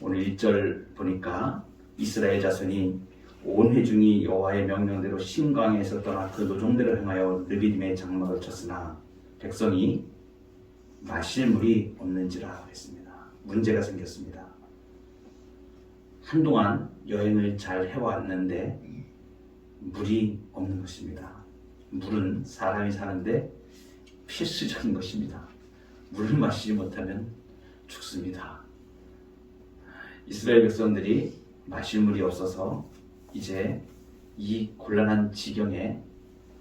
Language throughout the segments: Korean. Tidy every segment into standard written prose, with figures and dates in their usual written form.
오늘 1절 보니까 이스라엘 자손이 온 회중이 여호와의 명령대로 신광에서 떠나 그 노종대로 행하여 르비딤의 장막을 쳤으나 백성이 마실 물이 없는지라 했습니다. 문제가 생겼습니다. 한동안 여행을 잘 해왔는데 물이 없는 것입니다. 물은 사람이 사는데 필수적인 것입니다. 물을 마시지 못하면 죽습니다. 이스라엘 백성들이 마실 물이 없어서 이제 이 곤란한 지경에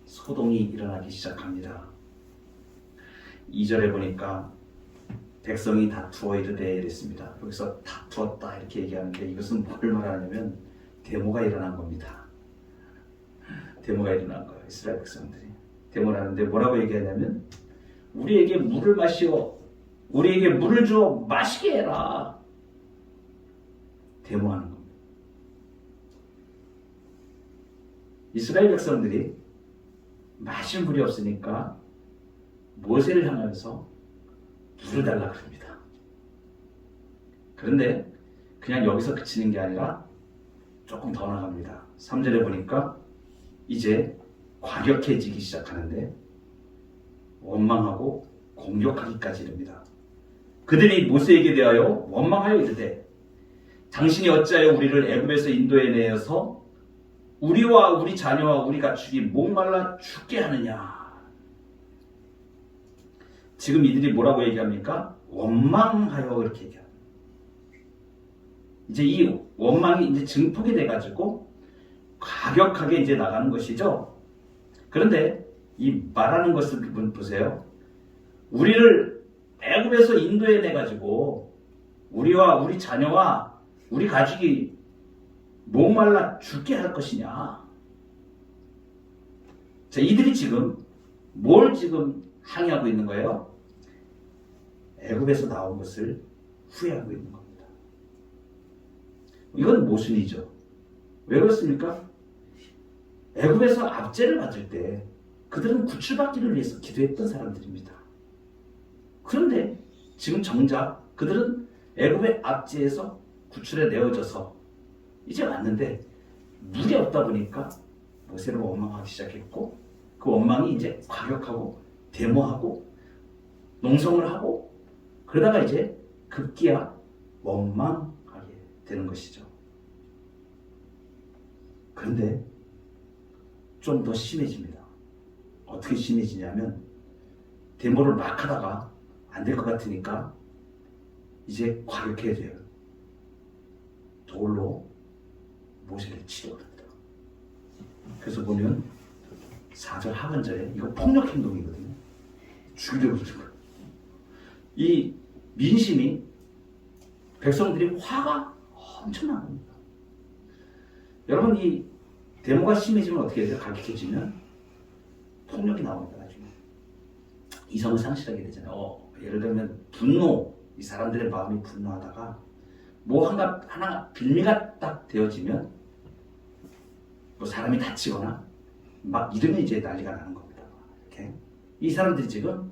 소동이 일어나기 시작합니다. 2절에 보니까 백성이 다투어 이르되 이랬습니다. 여기서 다투었다 이렇게 얘기하는데 이것은 뭘 말하냐면 데모가 일어난 겁니다. 데모가 일어난 거예요. 이스라엘 백성들이 데모를 하는데 뭐라고 얘기하냐면 우리에게 물을 마시어 우리에게 물을 주어 마시게 해라. 데모하는 겁니다. 이스라엘 백성들이 마실 물이 없으니까 모세를 향하여서 물을 달라고 합니다. 그런데 그냥 여기서 그치는 게 아니라 조금 더 나갑니다. 3절에 보니까 이제 과격해지기 시작하는데 원망하고 공격하기까지 이릅니다. 그들이 모세에게 대하여 원망하여 이르되 당신이 어찌하여 우리를 애굽에서 인도해 내어서 우리와 우리 자녀와 우리 가축이 목말라 죽게 하느냐. 지금 이들이 뭐라고 얘기합니까? 원망하여 그렇게 얘기합니다. 이제 이 원망이 이제 증폭이 돼가지고 과격하게 이제 나가는 것이죠. 그런데 이 말하는 것을 보세요. 우리를 애굽에서 인도해 내가지고 우리와 우리 자녀와 우리 가족이 목말라 죽게 할 것이냐. 자, 이들이 지금 뭘 지금 항의하고 있는 거예요? 애굽에서 나온 것을 후회하고 있는 겁니다. 이건 모순이죠. 왜 그렇습니까? 애굽에서 압제를 받을 때 그들은 구출받기를 위해서 기도했던 사람들입니다. 그런데 지금 정작 그들은 애굽의 압제에서 구출에 내어져서 이제 왔는데 물이 없다 보니까 모세를 원망하기 시작했고 그 원망이 이제 과격하고 데모하고 농성을 하고 그러다가 이제 급기야 원망하게 되는 것이죠. 그런데 좀 더 심해집니다. 어떻게 심해지냐면 데모를 막 하다가 안 될 것 같으니까 이제 과격해야 돼요. 돌로 모세를 치려고 합니다. 그래서 보면 4절 하반절에 이거 폭력 행동이거든요. 죽이려고 그러는 거예요. 이 민심이 백성들이 화가 엄청난 겁니다. 여러분 이 데모가 심해지면 어떻게 돼요? 가격해지면 폭력이 나옵니다. 나중에 이성을 상실하게 되잖아요. 예를 들면 분노, 이 사람들의 마음이 분노하다가 뭐 하나 빌미가 딱 되어지면 뭐 사람이 다치거나 막 이러면 이제 난리가 나는 겁니다. 이렇게 이 사람들이 지금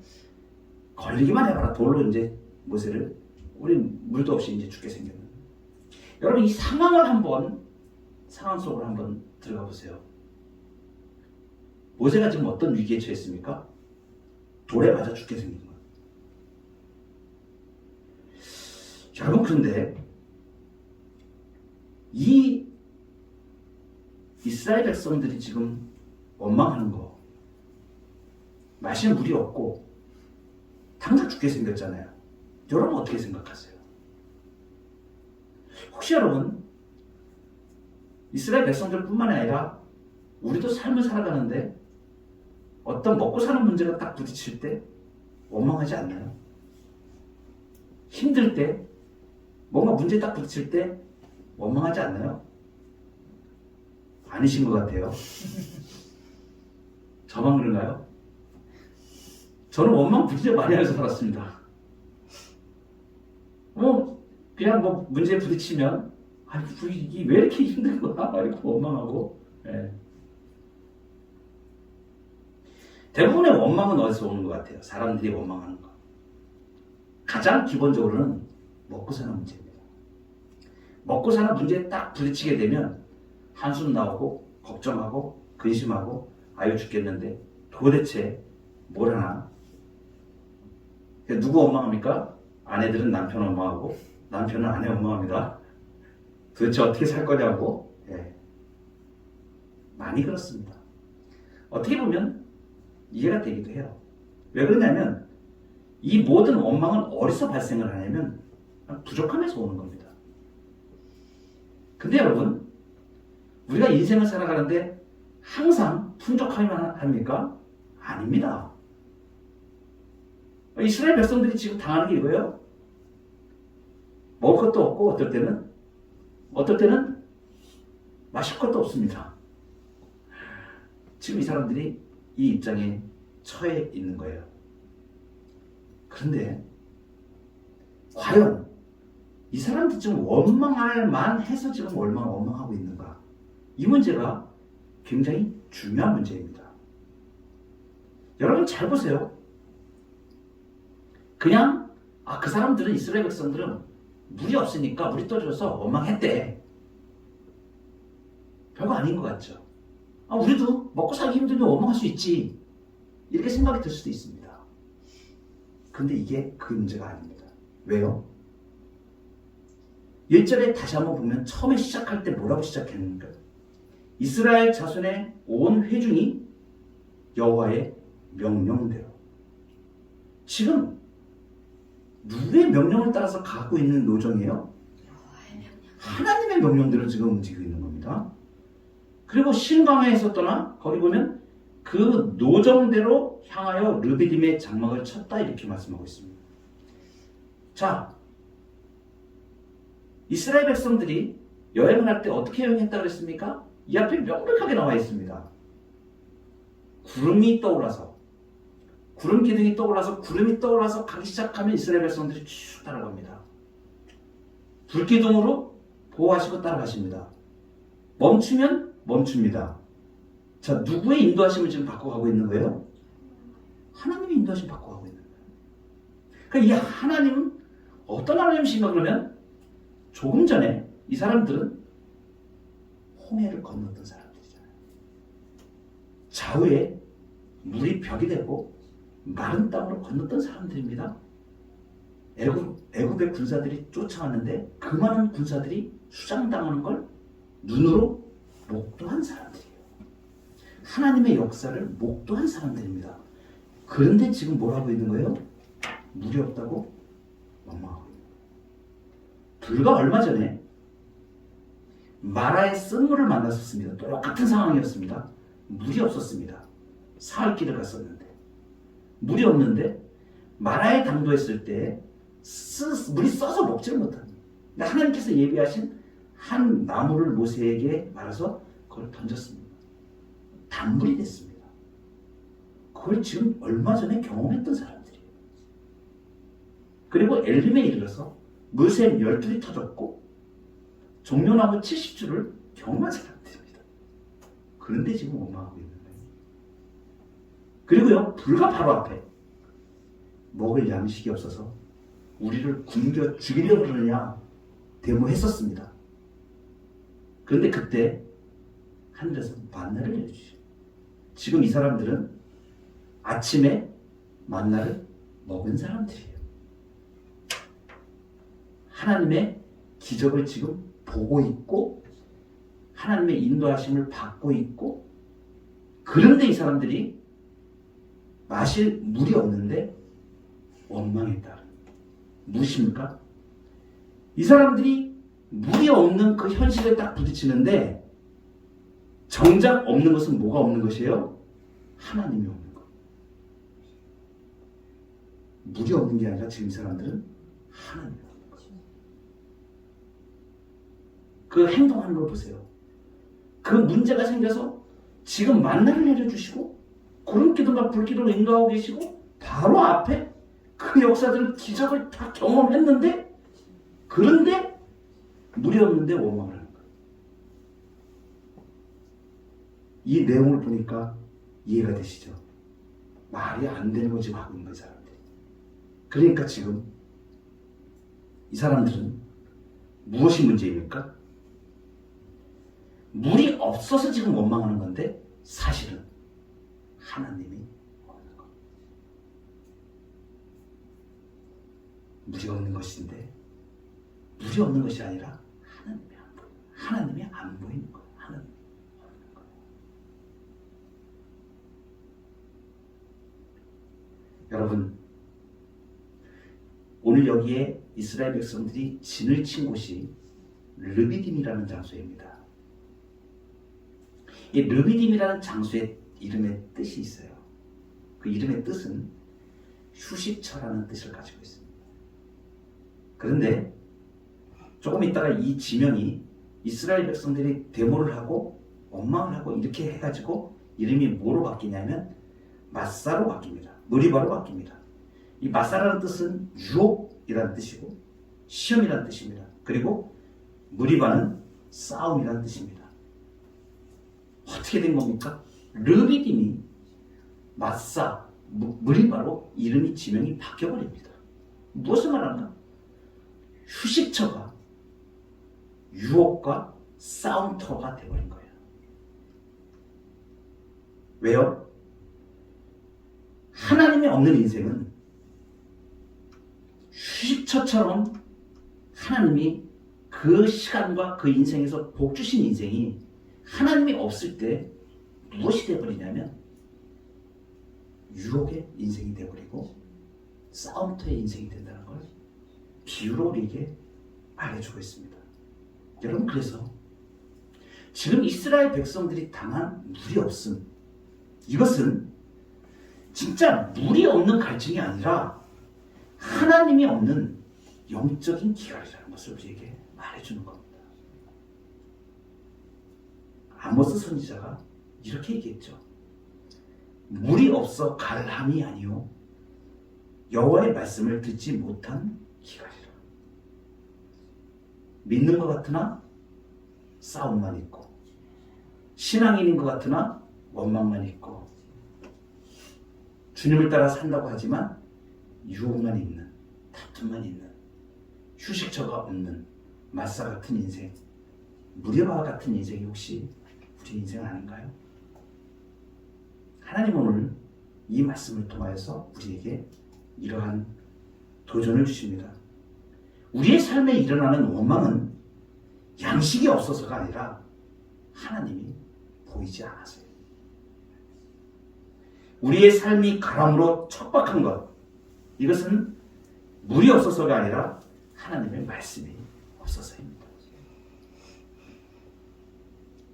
걸리기만 해봐라 돌로 이제 모세를 우리 물도 없이 이제 죽게 생겼는. 여러분 이 상황 속으로 한번 들어가 보세요. 모세가 지금 어떤 위기에 처했습니까? 돌에 맞아 죽게 생긴 거예요. 여러분 그런데 이 이스라엘 백성들이 지금 원망하는 거 마시는 물이 없고 당장 죽게 생겼잖아요. 여러분 어떻게 생각하세요? 혹시 여러분 이스라엘 백성들뿐만 아니라 우리도 삶을 살아가는데 어떤 먹고 사는 문제가 딱 부딪힐 때 원망하지 않나요? 힘들 때 뭔가 문제 딱 부딪힐 때 원망하지 않나요? 아니신 것 같아요. 저만 그런가요? 저는 원망 진짜 많이 하면서 살았습니다. 그냥 문제에 부딪히면 이게 왜 이렇게 힘든 거야? 이렇게 원망하고. 네. 대부분의 원망은 어디서 오는 것 같아요? 사람들이 원망하는 거. 가장 기본적으로는 먹고 사는 문제입니다. 먹고 사는 문제에 딱 부딪히게 되면 한숨 나오고 걱정하고 근심하고 아유 죽겠는데 도대체 뭘 하나? 누구 원망합니까? 아내들은 남편 원망하고 남편은 아내 원망합니다. 도대체 어떻게 살 거냐고. 예. 많이 그렇습니다. 어떻게 보면 이해가 되기도 해요. 왜 그러냐면 이 모든 원망은 어디서 발생을 하냐면 부족함에서 오는 겁니다. 근데 여러분, 우리가 인생을 살아가는데 항상 풍족하기만 합니까? 아닙니다. 이스라엘 백성들이 지금 당하는 게 이거예요. 먹을 것도 없고 어떨 때는 마실 것도 없습니다. 지금 이 사람들이 이 입장에 처해 있는 거예요. 그런데 과연 이 사람들 지금 원망할 만해서 지금 얼마나 원망하고 있는가? 이 문제가 굉장히 중요한 문제입니다. 여러분 잘 보세요. 그냥 그 사람들은 이스라엘 백성들은 물이 없으니까 물이 떨어져서 원망했대. 별거 아닌 것 같죠? 우리도 먹고 살기 힘들면 원망할 수 있지. 이렇게 생각이 들 수도 있습니다. 근데 이게 그 문제가 아닙니다. 왜요? 1절에 다시 한번 보면 처음에 시작할 때 뭐라고 시작했는가? 이스라엘 자손의 온 회중이 여호와의 명령대로. 지금 누구의 명령을 따라서 가고 있는 노정이에요? 하나님의 명령대로 지금 움직이고 있는 겁니다. 그리고 신광야에서 떠나 거기 보면 그 노정대로 향하여 르비딤의 장막을 쳤다 이렇게 말씀하고 있습니다. 자, 이스라엘 백성들이 여행을 할 때 어떻게 여행했다고 그랬습니까? 이 앞에 명백하게 나와 있습니다. 구름이 떠올라서, 구름 기둥이 떠올라서 구름이 떠올라서 가기 시작하면 이스라엘 백성들이 쭉 따라갑니다. 불기둥으로 보호하시고 따라가십니다. 멈추면 멈춥니다. 자, 누구의 인도하심을 지금 받고 가고 있는 거예요? 하나님의 인도하심 받고 가고 있는 거예요. 그러니까 이 하나님은 어떤 하나님이신가 그러면 조금 전에 이 사람들은 홍해를 건넜던 사람들이잖아요. 좌우에 물이 벽이 되고 마른 땅으로 건넜던 사람들입니다. 애굽의 군사들이 쫓아왔는데 그 많은 군사들이 수장당하는 걸 눈으로 목도한 사람들이에요. 하나님의 역사를 목도한 사람들입니다. 그런데 지금 뭘 하고 있는 거예요? 물이 없다고 원망하고 있는 거예요. 불과 얼마 전에 마라의 쓴물을 만났었습니다. 똑같은 상황이었습니다. 물이 없었습니다. 사흘 길을 갔었는데 물이 없는데 마라에 당도했을 때 물이 써서 먹지를 못합니다. 하나님께서 예비하신 한 나무를 모세에게 말아서 그걸 던졌습니다. 단물이 됐습니다. 그걸 지금 얼마 전에 경험했던 사람들이에요. 그리고 엘림에 이르러서 물샘 12이 터졌고 종려나무 70주를 경험한 사람들입니다. 그런데 지금 원망하고 있는 거예요. 그리고요, 불과 바로 앞에 먹을 양식이 없어서 우리를 굶겨 죽이려고 그러느냐 데모했었습니다. 그런데 그때 하늘에서 만나를 내려주시고 지금 이 사람들은 아침에 만나를 먹은 사람들이에요. 하나님의 기적을 지금 보고 있고 하나님의 인도하심을 받고 있고 그런데 이 사람들이 마실 물이 없는데 원망했다. 무엇입니까? 이 사람들이 물이 없는 그 현실에 딱 부딪히는데 정작 없는 것은 뭐가 없는 것이에요? 하나님이 없는 것. 물이 없는 게 아니라 지금 이 사람들은 하나님이 없는 것. 그 행동하는 걸 보세요. 그 문제가 생겨서 지금 만나를 내려주시고 구름기둥과 불기둥을 인도하고 계시고 바로 앞에 그 역사들은 기적을 다 경험했는데 그런데 물이 없는데 원망을 하는 거예요. 이 내용을 보니까 이해가 되시죠? 말이 안 되는 거 지금 하고 있는 거예요, 사람들이. 그러니까 지금 이 사람들은 무엇이 문제입니까? 물이 없어서 지금 원망하는 건데 사실은 하나님이 없는 것. 물이 없는 것인데 물이 없는 것이 아니라 하나님이 안 보이는 거예요. 하나님이 없는 거예요. 여러분, 오늘 여기에 이스라엘 백성들이 진을 친 곳이 르비딤이라는 장소입니다. 이 르비딤이라는 장소의 이름의 뜻이 있어요. 그 이름의 뜻은 휴식처라는 뜻을 가지고 있습니다. 그런데 조금 있다가 이 지명이 이스라엘 백성들이 데모를 하고 원망을 하고 이렇게 해가지고 이름이 뭐로 바뀌냐면 마사로 바뀝니다. 무리바로 바뀝니다. 이 마사라는 뜻은 유혹이라는 뜻이고 시험이라는 뜻입니다. 그리고 무리바는 싸움이라는 뜻입니다. 어떻게 된 겁니까? 르비딤이 마사, 무리바로 이름이 지명이 바뀌어버립니다. 무엇을 말하나? 휴식처가 유혹과 싸움터가 되어버린 거예요. 왜요? 하나님이 없는 인생은 휴식처처럼 하나님이 그 시간과 그 인생에서 복 주신 인생이 하나님이 없을 때 무엇이 되어버리냐면 유혹의 인생이 되어버리고 싸움터의 인생이 된다는 걸 비유로 우리에게 말해주고 있습니다. 여러분, 그래서 지금 이스라엘 백성들이 당한 물이 없음, 이것은 진짜 물이 없는 갈증이 아니라 하나님이 없는 영적인 기갈이라는 것을 우리에게 말해주는 겁니다. 아모스 선지자가 이렇게 얘기했죠. 물이 없어 갈함이 아니요 여호와의 말씀을 듣지 못한 기갈이라. 믿는 것 같으나 싸움만 있고, 신앙인인 것 같으나 원망만 있고, 주님을 따라 산다고 하지만 유혹만 있는, 다툼만 있는, 휴식처가 없는 마사 같은 인생, 무리바 같은 인생이 혹시 우리 인생 아닌가요? 하나님 오늘 이 말씀을 통하여서 우리에게 이러한 도전을 주십니다. 우리의 삶에 일어나는 원망은 양식이 없어서가 아니라 하나님이 보이지 않아서요. 우리의 삶이 가람으로 척박한 것, 이것은 물이 없어서가 아니라 하나님의 말씀이 없어서입니다.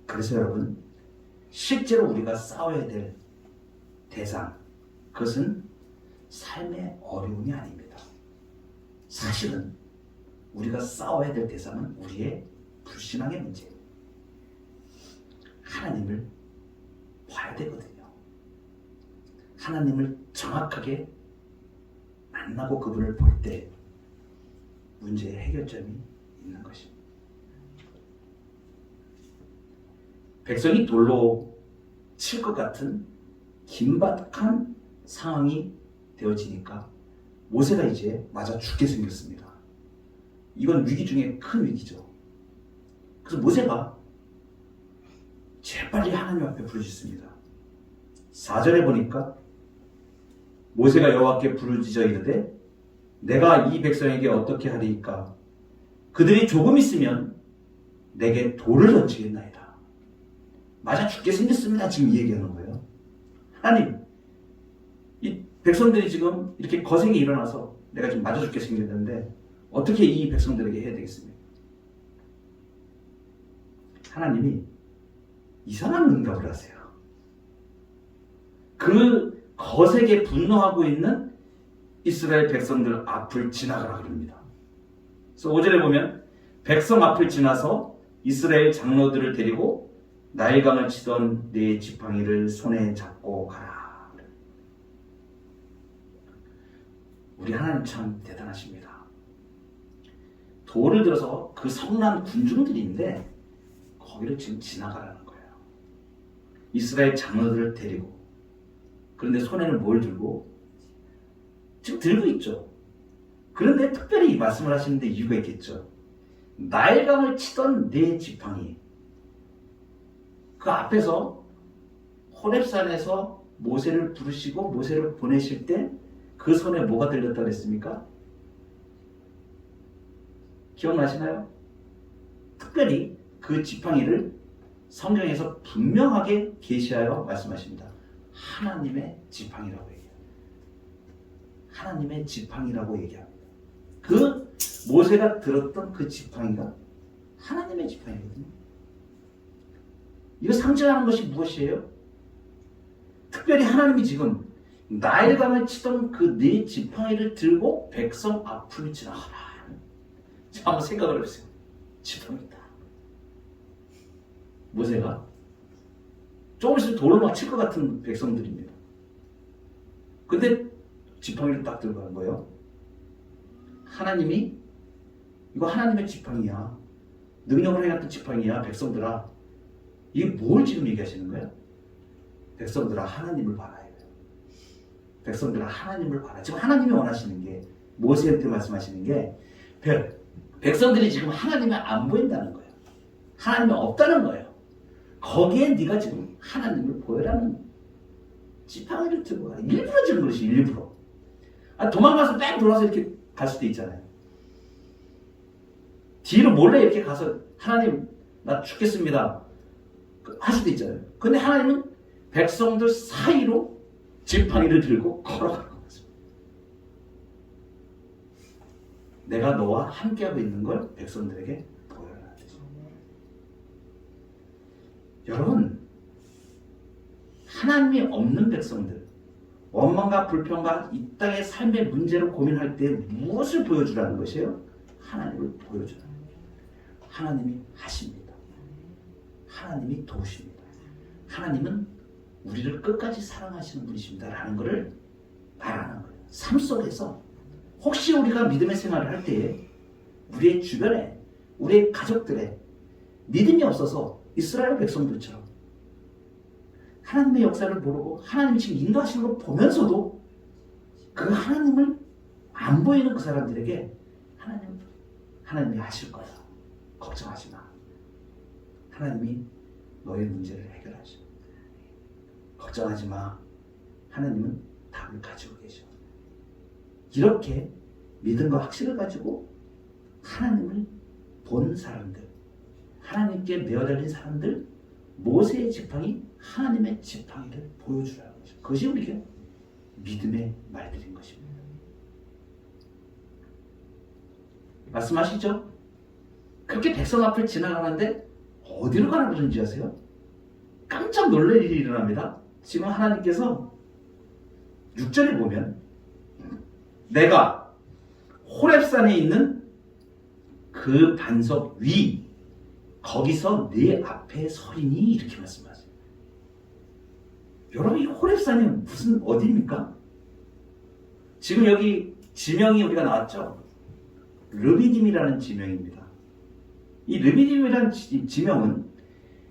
그래서 여러분, 실제로 우리가 싸워야 될 대상, 그것은 삶의 어려움이 아닙니다. 사실은 우리가 싸워야 될 대상은 우리의 불신앙의 문제입니다. 하나님을 봐야 되거든요. 하나님을 정확하게 만나고 그분을 볼 때 문제의 해결점이 있는 것입니다. 백성이 돌로 칠 것 같은 긴박한 상황이 되어지니까 모세가 이제 맞아 죽게 생겼습니다. 이건 위기 중에 큰 위기죠. 그래서 모세가 재빨리 하나님 앞에 부르짖습니다. 4절에 보니까 모세가 여호와께 부르짖어 이르되 내가 이 백성에게 어떻게 하리이까? 그들이 조금 있으면 내게 돌을 던지겠나이다. 맞아 죽게 생겼습니다. 지금 이 얘기하는 거예요. 하나님, 이 백성들이 지금 이렇게 거센게 일어나서 내가 지금 맞아 죽게 생겼는데 어떻게 이 백성들에게 해야 되겠습니까? 하나님이 이상한 응답을 하세요. 그 거세게 분노하고 있는 이스라엘 백성들 앞을 지나가라 그럽니다. 그래서 5절에 보면 백성 앞을 지나서 이스라엘 장로들을 데리고 나일강을 치던 네 지팡이를 손에 잡고 가라. 우리 하나님 참 대단하십니다. 돌을 들어서 그 성난 군중들인데 거기를 지금 지나가라는 거예요. 이스라엘 장로들을 데리고. 그런데 손에는 뭘 들고? 지금 들고 있죠. 그런데 특별히 이 말씀을 하시는데 이유가 있겠죠. 나일강을 치던 네 지팡이. 그 앞에서 호렙산에서 모세를 부르시고 모세를 보내실 때 그 손에 뭐가 들렸다 그랬습니까? 기억나시나요? 특별히 그 지팡이를 성경에서 분명하게 계시하여 말씀하십니다. 하나님의 지팡이라고 얘기해요. 하나님의 지팡이라고 얘기합니다. 그 모세가 들었던 그 지팡이가 하나님의 지팡이거든요. 이거 상징하는 것이 무엇이에요? 특별히 하나님이 지금 나일강을 치던 그 네 지팡이를 들고 백성 앞을 지나가라. 자, 한번 생각을 해보세요. 지팡이다. 모세가 조금 있으면 돌을 막 칠 것 같은 백성들입니다. 근데 지팡이를 딱 들고 간 거예요. 하나님이 이거 하나님의 지팡이야. 능력을 행했던 지팡이야. 백성들아. 이게 뭘 지금 얘기하시는 거예요? 백성들아 하나님을 봐라. 백성들아 하나님을 봐라. 지금 하나님이 원하시는 게 모세한테 말씀하시는 게 백성들이 지금 하나님이 안 보인다는 거예요. 하나님이 없다는 거예요. 거기에 네가 지금 하나님을 보여라는 지팡이를 들고 가. 일부러 지금 그러시 일부러. 도망가서 뺑 돌아서 이렇게 갈 수도 있잖아요. 뒤로 몰래 이렇게 가서 하나님 나 죽겠습니다 할 수도 있잖아요. 근데 하나님은 백성들 사이로 지팡이를 들고 걸어가는 것입니다. 내가 너와 함께하고 있는 걸 백성들에게 보여라. 여러분, 하나님이 없는 백성들, 원망과 불평과 이 땅의 삶의 문제를 고민할 때 무엇을 보여주라는 것이에요? 하나님을 보여주라는 거예요. 하나님이 하십니다. 하나님이 도우십니다. 하나님은 우리를 끝까지 사랑하시는 분이십니다 라는 것을 말하는 거예요. 삶 속에서 혹시 우리가 믿음의 생활을 할 때에 우리의 주변에 우리의 가족들의 믿음이 없어서 이스라엘 백성들처럼 하나님의 역사를 모르고 하나님이 지금 인도하시는 걸 보면서도 그 하나님을 안 보이는 그 사람들에게 하나님이 하실 거야. 걱정하지 마. 하나님이 너의 문제를 해결하셔. 걱정하지 마. 하나님은 답을 가지고 계셔. 이렇게 믿음과 확신을 가지고 하나님을 본 사람들, 하나님께 매어달린 사람들, 모세의 지팡이, 하나님의 지팡이를 보여주라는 것이죠. 그것이 우리가 믿음의 말들인 것입니다. 말씀하시죠? 그렇게 백성 앞을 지나가는데 어디로 가라 그런지 아세요? 깜짝 놀랄 일이 일어납니다. 지금 하나님께서 6절에 보면 내가 호렙산에 있는 그 반석 위 거기서 내 앞에 서리니 이렇게 말씀하세요. 여러분 이 호렙산이 무슨 어디입니까? 지금 여기 지명이 우리가 나왔죠? 르비딤이라는 지명입니다. 이 르비딤이라는 지명은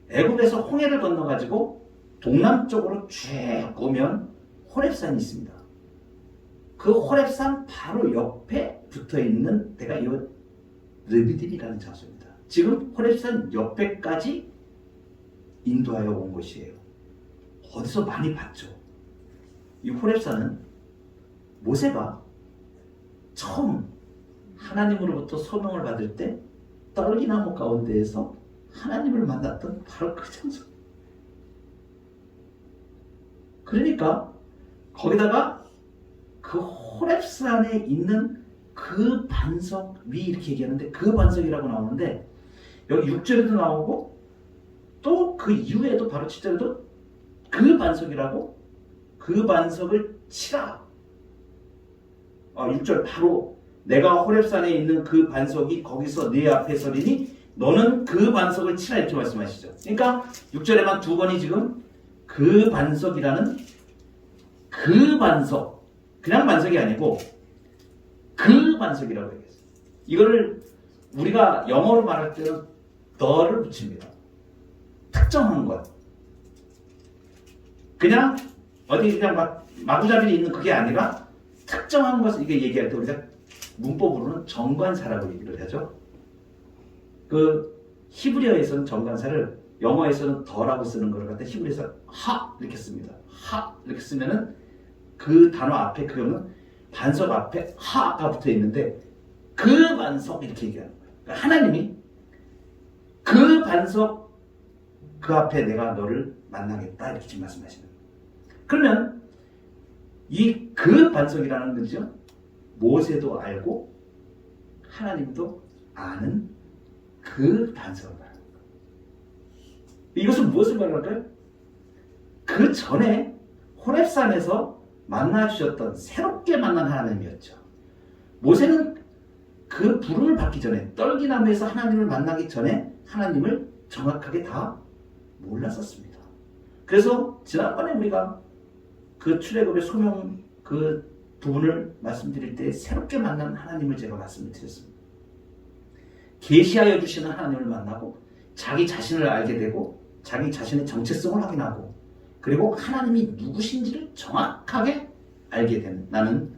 애굽에서 홍해를 건너가지고 동남쪽으로 쭉 오면 호렙산이 있습니다. 그 호렙산 바로 옆에 붙어있는 데가 이 르비딤이라는 장소입니다. 지금 호렙산 옆에까지 인도하여 온 곳이에요. 어디서 많이 봤죠? 이 호렙산은 모세가 처음 하나님으로부터 소명을 받을 때 떨기나무 가운데에서 하나님을 만났던 바로 그 장소. 그러니까 거기다가 그 호렙산에 있는 그 반석 위 이렇게 얘기하는데 그 반석이라고 나오는데 여기 6절에도 나오고 또 그 이후에도 바로 7절에도 그 반석이라고 그 반석을 치라. 6절 바로 내가 호렙산에 있는 그 반석이 거기서 네 앞에 서리니 너는 그 반석을 치라 이렇게 말씀하시죠. 그러니까 6절에만 두 번이 지금 그 반석이라는 그 반석 그냥 반석이 아니고 그 반석이라고 얘기했어요. 이거를 우리가 영어로 말할 때는 the를 붙입니다. 특정한 것. 그냥 어디 그냥 마구잡이에 있는 그게 아니라 특정한 것을 이게 얘기할 때 우리가 문법으로는 정관사라고 얘기를 하죠. 그 히브리어에서는 정관사를 영어에서는 더라고 쓰는 걸 갖다 히브리어에서 하 이렇게 씁니다. 하 이렇게 쓰면은 그 단어 앞에 그러면 반석 앞에 하가 붙어 있는데 그 반석 이렇게 얘기하는 거예요. 그러니까 하나님이 그 반석 그 앞에 내가 너를 만나겠다 이렇게 지금 말씀하시는 거예요. 그러면 이 그 반석이라는 거죠. 모세도 알고 하나님도 아는 그 반석을 말하는 거예요. 이것은 무엇을 말할까요? 그 전에 호렙산에서 만나주셨던 새롭게 만난 하나님이었죠. 모세는 그 부름을 받기 전에 떨기나무에서 하나님을 만나기 전에 하나님을 정확하게 다 몰랐었습니다. 그래서 지난번에 우리가 그 출애굽의 소명 그 부분을 말씀드릴 때 새롭게 만난 하나님을 제가 말씀을 드렸습니다. 계시하여 주시는 하나님을 만나고 자기 자신을 알게 되고 자기 자신의 정체성을 확인하고 그리고 하나님이 누구신지를 정확하게 알게 되는 나는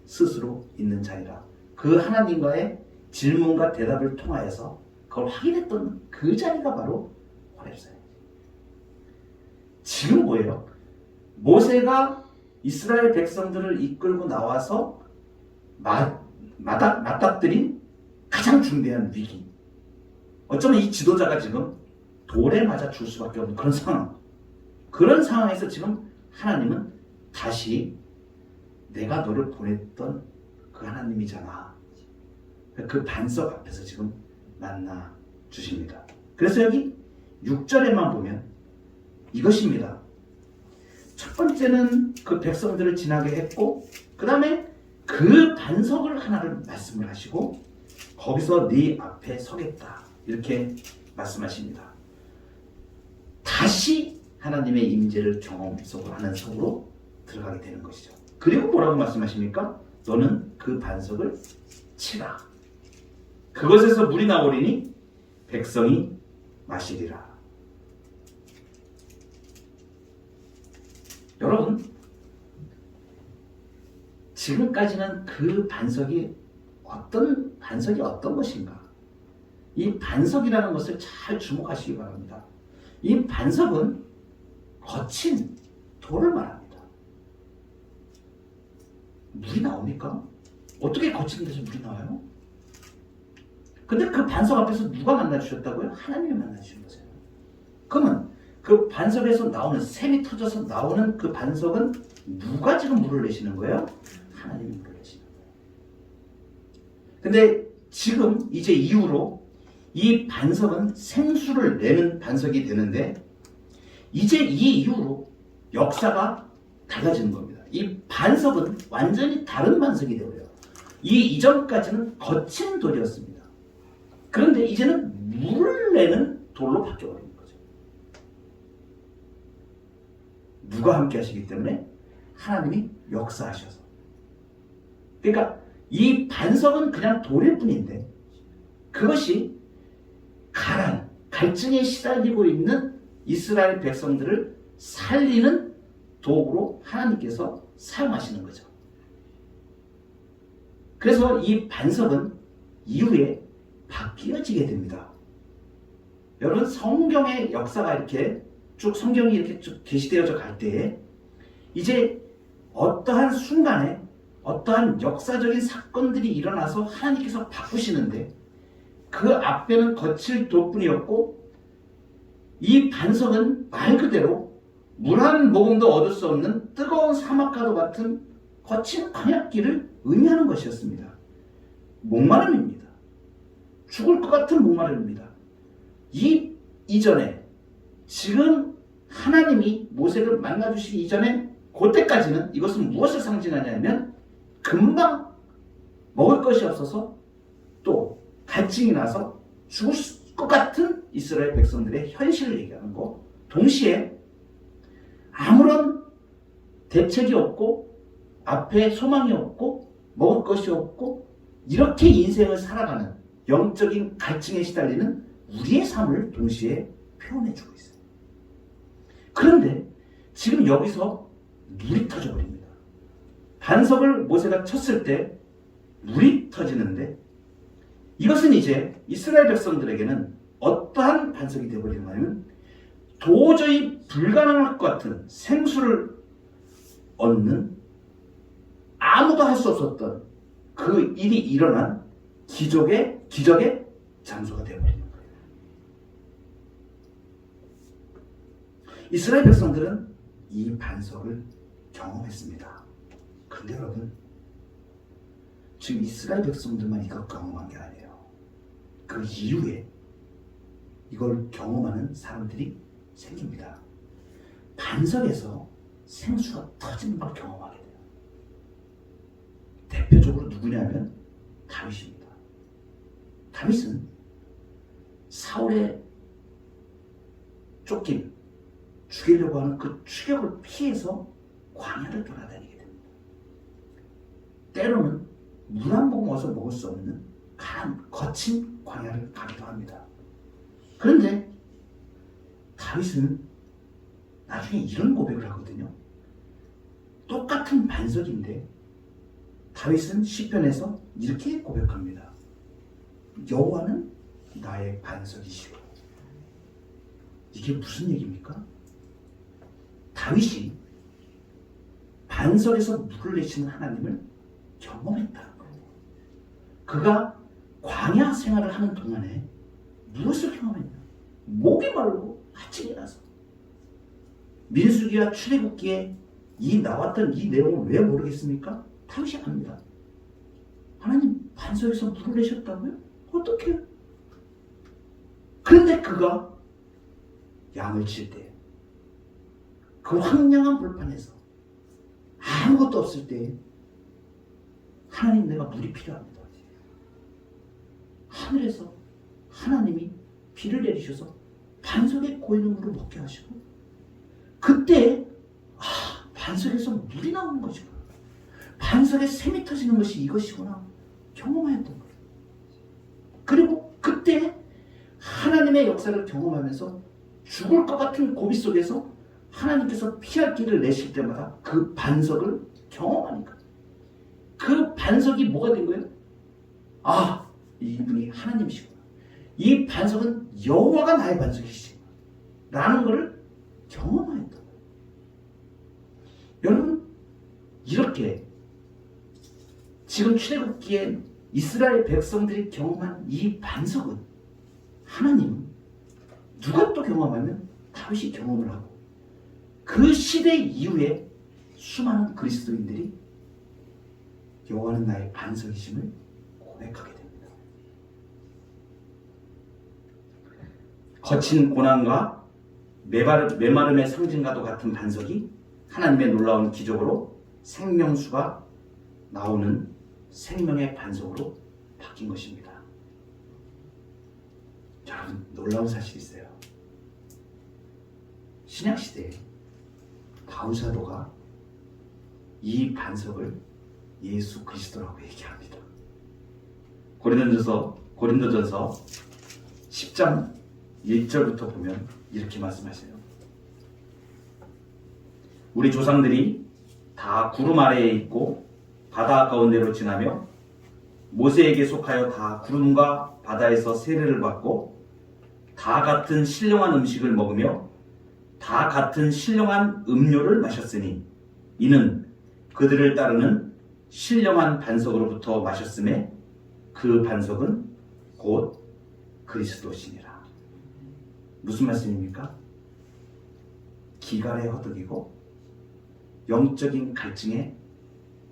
스스로 있는 자이라. 그 하나님과의 질문과 대답을 통하여서 그걸 확인했던 그 자리가 바로 호렙산이에요. 지금 뭐예요? 모세가 이스라엘 백성들을 이끌고 나와서 맞닥뜨린 가장 중대한 위기. 어쩌면 이 지도자가 지금 돌에 맞아 죽을 수밖에 없는 그런 상황. 그런 상황에서 지금 하나님은 다시 내가 너를 보냈던 그 하나님이잖아. 그 반석 앞에서 지금 만나 주십니다. 그래서 여기 6절에만 보면 이것입니다. 첫 번째는 그 백성들을 지나게 했고 그 다음에 그 반석을 하나를 말씀을 하시고 거기서 네 앞에 서겠다 이렇게 말씀하십니다. 다시 하나님의 임재를 경험 속으로 하는 속으로 들어가게 되는 것이죠. 그리고 뭐라고 말씀하십니까? 너는 그 반석을 치라. 그것에서 물이 나오리니 백성이 마시리라. 여러분, 지금까지는 그 반석이 어떤 것인가? 이 반석이라는 것을 잘 주목하시기 바랍니다. 이 반석은 거친 돌을 말합니다. 물이 나옵니까? 어떻게 거친 데서 물이 나와요? 근데 그 반석 앞에서 누가 만나주셨다고요? 하나님이 만나주신 거세요. 그러면 그 반석에서 나오는 샘이 터져서 나오는 그 반석은 누가 지금 물을 내시는 거예요? 하나님이 물을 내시는 거예요. 근데 지금 이제 이후로 이 반석은 생수를 내는 반석이 되는데 이제 이 이후로 역사가 달라지는 겁니다. 이 반석은 완전히 다른 반석이 되어요. 이 이전까지는 거친 돌이었습니다. 그런데 이제는 물을 내는 돌로 바뀌어버린 거죠. 누가 함께 하시기 때문에? 하나님이 역사하셔서. 그러니까 이 반석은 그냥 돌일 뿐인데 그것이 갈증에 시달리고 있는 이스라엘 백성들을 살리는 도구로 하나님께서 사용하시는 거죠. 그래서 이 반석은 이후에 바뀌어지게 됩니다. 여러분, 성경의 역사가 이렇게 쭉 성경이 이렇게 쭉 계시되어져 갈 때에 이제 어떠한 순간에 어떠한 역사적인 사건들이 일어나서 하나님께서 바꾸시는데 그 앞에는 거칠 돌뿐이었고 이 반석은 말 그대로 물 한 모금도 얻을 수 없는 뜨거운 사막과도 같은 거친 광야길을 의미하는 것이었습니다. 목마름입니다. 죽을 것 같은 목마름입니다. 이 이전에 지금 하나님이 모세를 만나주시기 이전에 그때까지는 이것은 무엇을 상징하냐면 금방 먹을 것이 없어서 또 갈증이 나서 죽을 것 같은 이스라엘 백성들의 현실을 얘기하는 거. 동시에 아무런 대책이 없고 앞에 소망이 없고 먹을 것이 없고 이렇게 인생을 살아가는 영적인 갈증에 시달리는 우리의 삶을 동시에 표현해주고 있어요. 그런데 지금 여기서 물이 터져버립니다. 반석을 모세가 쳤을 때 물이 터지는데 이것은 이제 이스라엘 백성들에게는 어떠한 반석이 되어버리냐면 도저히 불가능할 것 같은 생수를 얻는 아무도 할 수 없었던 그 일이 일어난 기적의 장소가 되어버리는 거예요. 이스라엘 백성들은 이 반석을 경험했습니다. 그런데 여러분, 지금 이스라엘 백성들만 이걸 경험한 게 아니에요. 그 이후에 이걸 경험하는 사람들이 생깁니다. 반석에서 생수가 터지는 걸 경험하게 돼요. 대표적으로 누구냐면 다윗입니다. 다윗은 사울의 쫓김, 죽이려고 하는 그 추격을 피해서 광야를 돌아다니게 됩니다. 때로는 물 한 번 와서 먹을 수 없는 거친 광야를 가기도 합니다. 그런데 다윗은 나중에 이런 고백을 하거든요. 똑같은 반석인데 다윗은 시편에서 이렇게 고백합니다. 여호와는 나의 반석이시오. 이게 무슨 얘기입니까? 다윗이 반석에서 물을 내시는 하나님을 경험했다는 거예요. 그가 광야 생활을 하는 동안에 무엇을 경험했냐? 목이 말고 하층이 나서. 민수기와 출애굽기에 나왔던 이 내용을 왜 모르겠습니까? 다윗이 압니다. 하나님 반석에서 물을 내셨다고요? 어떻게? 그런데 그가 양을 칠 때, 그 황량한 불판에서 아무것도 없을 때 하나님, 내가 물이 필요합니다. 하늘에서 하나님이 비를 내리셔서 반석에 고이는 물을 먹게 하시고, 그때 반석에서 물이 나오는 것이구나, 반석에 샘이 터지는 것이 이것이구나 경험하였던 거예요. 그리고 그때 하나님의 역사를 경험하면서 죽을 것 같은 고비 속에서 하나님께서 피할 길을 내실 때마다 그 반석을 경험하니까 그 반석이 뭐가 된 거예요? 이분이 하나님이시구나, 이 반석은 여호와가 나의 반석이시구나 라는 것을 경험하였던 거예요. 여러분, 이렇게 지금 출애굽기에 이스라엘 백성들이 경험한 이 반석은 하나님은 누가 또 경험하면 다윗이 경험을 하고, 그 시대 이후에 수많은 그리스도인들이 여호와는 나의 반석이심을 고백하게 됩니다. 거친 고난과 메마름의 상징과도 같은 반석이 하나님의 놀라운 기적으로 생명수가 나오는 생명의 반석으로 바뀐 것입니다. 여러분, 놀라운 사실이 있어요. 신약시대에 바울사도가 이 반석을 예수 그리스도라고 얘기합니다. 고린도전서 10장 1절부터 보면 이렇게 말씀하세요. 우리 조상들이 다 구름 아래에 있고 바다 가운데로 지나며 모세에게 속하여 다 구름과 바다에서 세례를 받고 다 같은 신령한 음식을 먹으며 다 같은 신령한 음료를 마셨으니 이는 그들을 따르는 신령한 반석으로부터 마셨음에 그 반석은 곧 그리스도시니라. 무슨 말씀입니까? 기갈에 허덕이고 영적인 갈증에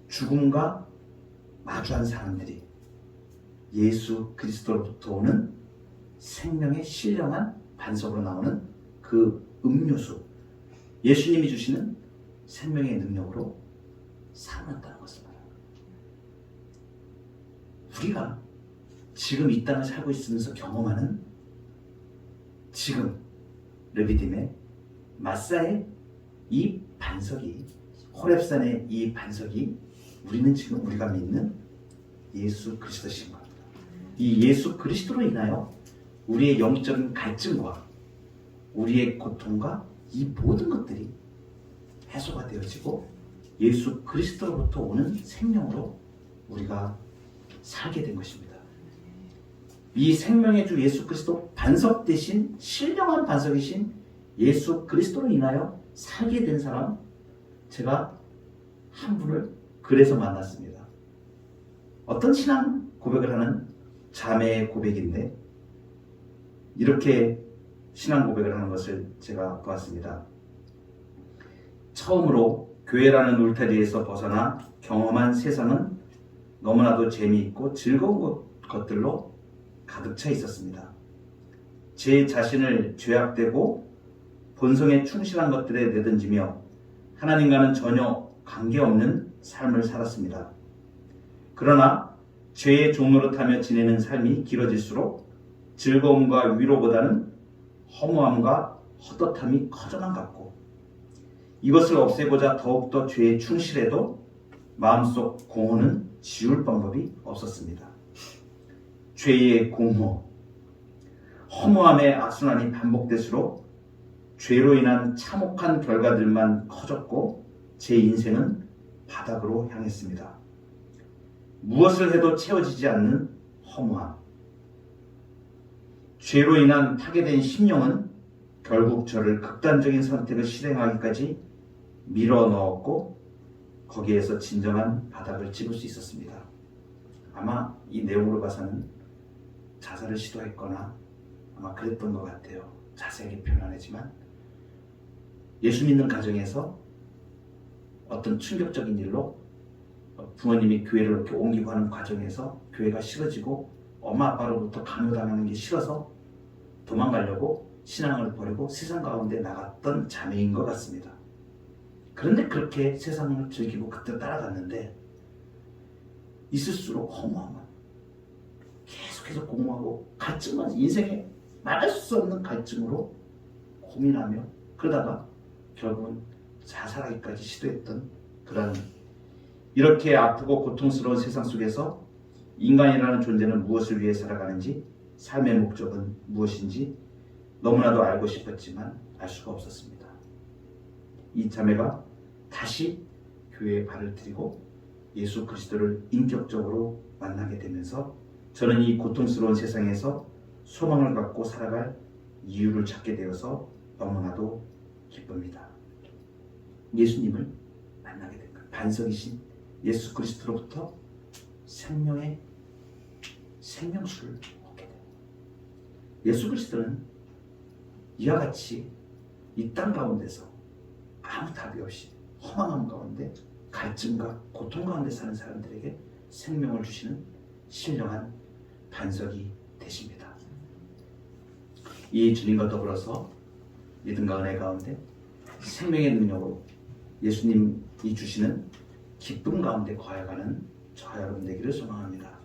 죽음과 마주한 사람들이 예수 그리스도로부터 오는 생명의 신령한 반석으로 나오는 그 음료수, 예수님이 주시는 생명의 능력으로 살아났다는 것을 말합니다. 우리가 지금 이 땅을 살고 있으면서 경험하는 지금 르비딤의 마사의 이 반석이, 호렙산의 이 반석이 우리는 지금 우리가 믿는 예수 그리스도신 겁니다. 이 예수 그리스도로 인하여 우리의 영적인 갈증과 우리의 고통과 이 모든 것들이 해소가 되어지고 예수 그리스도로부터 오는 생명으로 우리가 살게 된 것입니다. 이 생명의 주 예수 그리스도 반석 대신 신령한 반석이신 예수 그리스도로 인하여 살게 된 사람, 제가 한 분을 그래서 만났습니다. 어떤 신앙 고백을 하는 자매의 고백인데 이렇게 신앙 고백을 하는 것을 제가 보았습니다. 처음으로 교회라는 울타리에서 벗어나 경험한 세상은 너무나도 재미있고 즐거운 것들로 가득 차 있었습니다. 제 자신을 죄악되고 본성에 충실한 것들에 내던지며 하나님과는 전혀 관계없는 삶을 살았습니다. 그러나 죄의 종노릇하며 지내는 삶이 길어질수록 즐거움과 위로보다는 허무함과 헛헛함이 커져만 갔고, 이것을 없애고자 더욱더 죄에 충실해도 마음속 공허는 지울 방법이 없었습니다. 죄의 공허, 허무함의 악순환이 반복될수록 죄로 인한 참혹한 결과들만 커졌고 제 인생은 바닥으로 향했습니다. 무엇을 해도 채워지지 않는 허무함, 죄로 인한 파괴된 심령은 결국 저를 극단적인 선택을 실행하기까지 밀어넣었고 거기에서 진정한 바닥을 찍을 수 있었습니다. 아마 이 내용으로 봐서는 자살을 시도했거나 아마 그랬던 것 같아요. 자세하게 표현 안 했지만 예수 믿는 가정에서 어떤 충격적인 일로 부모님이 교회를 이렇게 옮기고 하는 과정에서 교회가 싫어지고 엄마 아빠로부터 강요당하는 게 싫어서 도망가려고 신앙을 버리고 세상 가운데 나갔던 자매인 것 같습니다. 그런데 그렇게 세상을 즐기고 그때 따라갔는데 있을수록 허무함은 계속해서 공허하고 갈증만, 인생에 말할 수 없는 갈증으로 고민하며 그러다가 결국은 자살하기까지 시도했던 그런, 이렇게 아프고 고통스러운 세상 속에서 인간이라는 존재는 무엇을 위해 살아가는지, 삶의 목적은 무엇인지 너무나도 알고 싶었지만 알 수가 없었습니다. 이 자매가 다시 교회에 발을 들이고 예수 그리스도를 인격적으로 만나게 되면서 저는 이 고통스러운 세상에서 소망을 갖고 살아갈 이유를 찾게 되어서 너무나도 기쁩니다. 예수님을 만나게 된 것, 반석이신 예수 그리스도로부터 생명의 생명수를 얻게 됩니다. 예수 그리스도는 이와 같이 이 땅 가운데서 아무 답이 없이 허망함 가운데 갈증과 고통 가운데 사는 사람들에게 생명을 주시는 신령한 반석이 되십니다. 이 주님과 더불어서 믿음과 은혜 가운데 생명의 능력으로 예수님이 주시는 기쁨 가운데 거해가는 저와 여러분 되기를 소망합니다.